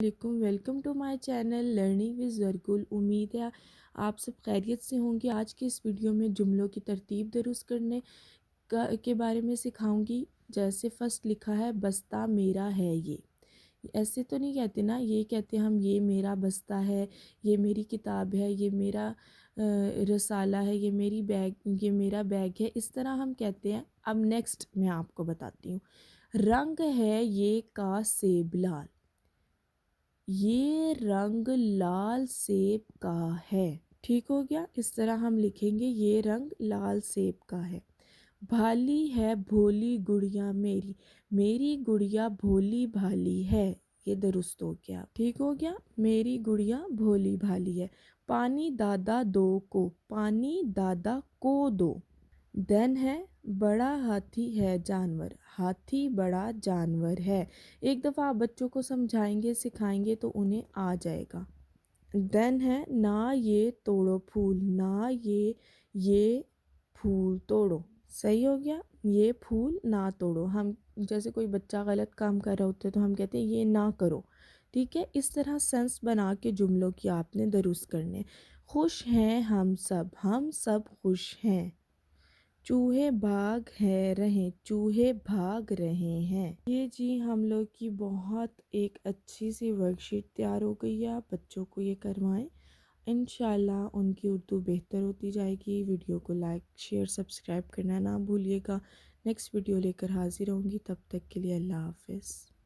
Welcome to my channel learning with ورگل۔ امید ہے آپ سب خیریت سے ہوں گے۔ آج کی اس ویڈیو میں جملوں کی ترتیب درست کرنے کے بارے میں سکھاؤں گی۔ جیسے فرسٹ لکھا ہے بستہ میرا ہے یہ، ایسے تو نہیں کہتے نا، یہ کہتے ہم یہ میرا بستہ ہے، یہ میری کتاب ہے، یہ میرا رسالہ ہے، یہ میرا بیگ ہے، اس طرح ہم کہتے ہیں۔ اب نیکسٹ میں آپ کو بتاتی ہوں۔ رنگ ہے یہ کا سیب لال، یہ رنگ لال سیب کا ہے۔ ٹھیک ہو گیا؟ اس طرح ہم لکھیں گے یہ رنگ لال سیب کا ہے۔ بھالی ہے بھولی گڑیا میری، میری گڑیا بھولی بھالی ہے، یہ درست ہو گیا۔ ٹھیک ہو گیا؟ میری گڑیا بھولی بھالی ہے۔ پانی دادا دو کو، پانی دادا کو دو۔ دین ہے بڑا ہاتھی ہے جانور، ہاتھی بڑا جانور ہے۔ ایک دفعہ آپ بچوں کو سمجھائیں گے سکھائیں گے تو انہیں آ جائے گا۔ دین ہے نہ یہ توڑو پھول، نہ یہ پھول توڑو۔ صحیح ہو گیا؟ یہ پھول نہ توڑو۔ ہم جیسے کوئی بچہ غلط کام کر رہا ہوتا ہے تو ہم کہتے ہیں یہ نہ کرو۔ ٹھیک ہے؟ اس طرح سینس بنا کے جملوں کی آپ نے درست کرنے۔ خوش ہیں ہم سب خوش ہیں۔ چوہے بھاگ رہے ہیں۔ یہ جی ہم لوگ کی بہت ایک اچھی سی ورک شیٹ تیار ہو گئی ہے۔ آپ بچوں کو یہ کروائیں، انشاءاللہ ان کی اردو بہتر ہوتی جائے گی۔ ویڈیو کو لائک شیئر سبسکرائب کرنا نہ بھولیے گا۔ نیکسٹ ویڈیو لے کر حاضر ہوں گی، تب تک کے لیے اللہ حافظ۔